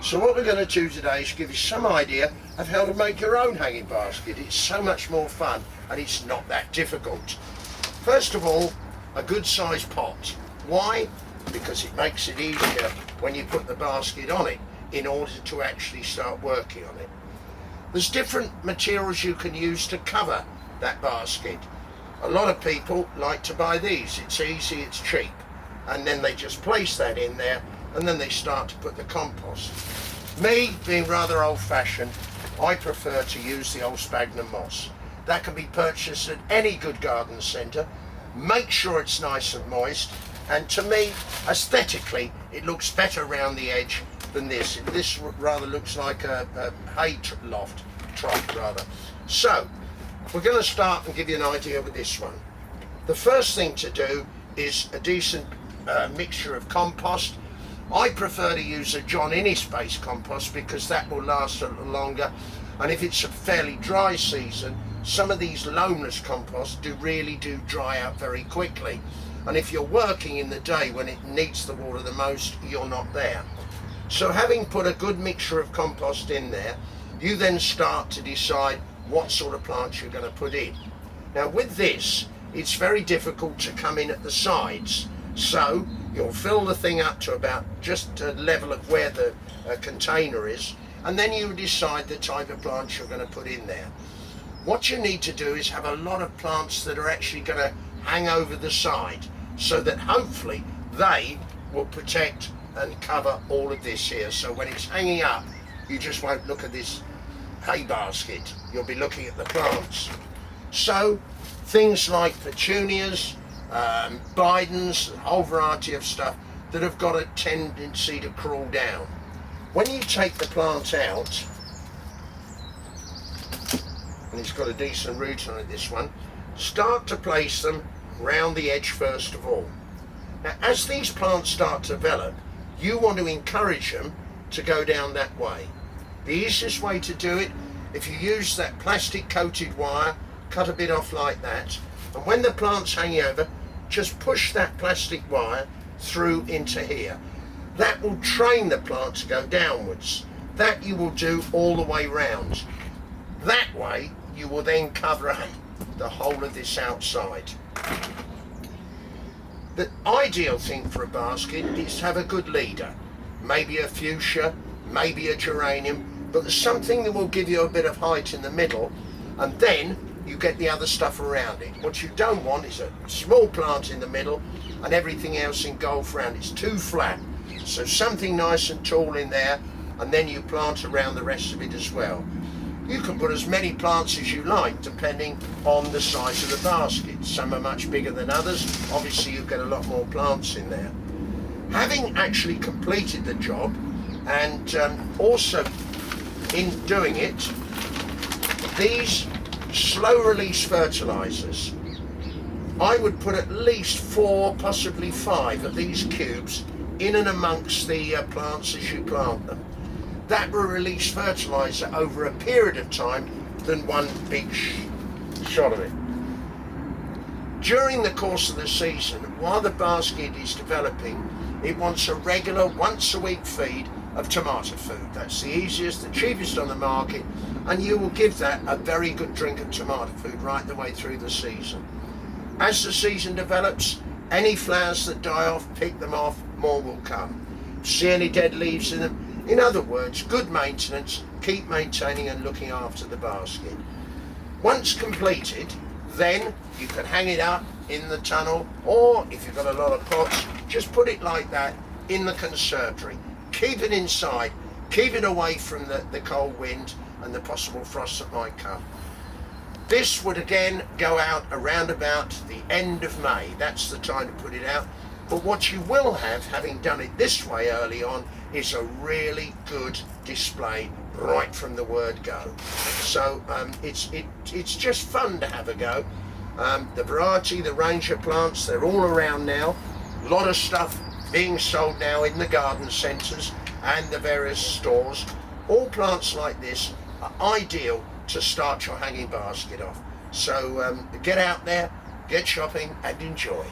So what we're going to do today is give you some idea of how to make your own hanging basket. It's so much more fun and it's not that difficult. First of all, a good sized pot. Why? Because it makes it easier when you put the basket on it in order to actually start working on it. There's different materials you can use to cover that basket. A lot of people like to buy these. It's easy, it's cheap, and then they just place that in there and then they start to put the compost. Me, being rather old-fashioned, I prefer to use the old sphagnum moss. That can be purchased at any good garden centre. Make sure it's nice and moist, and to me, aesthetically, it looks better around the edge than this. This rather looks like a hay loft, trough rather. So, we're going to start and give you an idea with this one. The first thing to do is a decent mixture of compost. I prefer to use a John Innes based compost because that will last a little longer, and if it's a fairly dry season, some of these loamless composts really do dry out very quickly, and if you're working in the day when it needs the water the most, you're not there. So having put a good mixture of compost in there, you then start to decide what sort of plants you're going to put in. Now with this, it's very difficult to come in at the sides, so you'll fill the thing up to about just a level of where the container is, and then you decide the type of plants you're going to put in there. What you need to do is have a lot of plants that are actually going to hang over the side, so that hopefully they will protect and cover all of this here. So when it's hanging up, you just won't look at this hay basket, you'll be looking at the plants. So things like petunias, Bidens, a whole variety of stuff that have got a tendency to crawl down. When you take the plant out, and it's got a decent root on it, this one, start to place them round the edge first of all. Now as these plants start to develop, you want to encourage them to go down that way. The easiest way to do it, if you use that plastic coated wire, cut a bit off like that, and when the plant's hanging over, just push that plastic wire through into here. That will train the plant to go downwards. That you will do all the way round. That way you will then cover the whole of this outside. The ideal thing for a basket is to have a good leader. Maybe a fuchsia, maybe a geranium, but there's something that will give you a bit of height in the middle, and then you get the other stuff around it. What you don't want is a small plant in the middle and everything else engulfed around. It's too flat. So something nice and tall in there, and then you plant around the rest of it as well. You can put as many plants as you like depending on the size of the basket. Some are much bigger than others. Obviously you get a lot more plants in there. Having actually completed the job, and also in doing it, these slow release fertilizers, I would put at least 4, possibly 5 of these cubes in and amongst the plants as you plant them. That will release fertilizer over a period of time than one big shot of it. During the course of the season, while the basket is developing, it wants a regular once a week feed of tomato food. That's the easiest, the cheapest on the market, and you will give that a very good drink of tomato food right the way through the season. As the season develops, any flowers that die off, pick them off, more will come. See any dead leaves in them? In other words, good maintenance, keep maintaining and looking after the basket. Once completed, then you can hang it up in the tunnel, or if you've got a lot of pots, just put it like that in the conservatory. Keep it inside, keep it away from the cold wind and the possible frost that might come. This would again go out around about the end of May. That's the time to put it out. But what you will have, having done it this way early on, is a really good display right from the word go. So it's just fun to have a go. The variety, the range of plants, they're all around now. A lot of stuff being sold now in the garden centres and the various stores. All plants like this are ideal to start your hanging basket off. So get out there, get shopping and enjoy.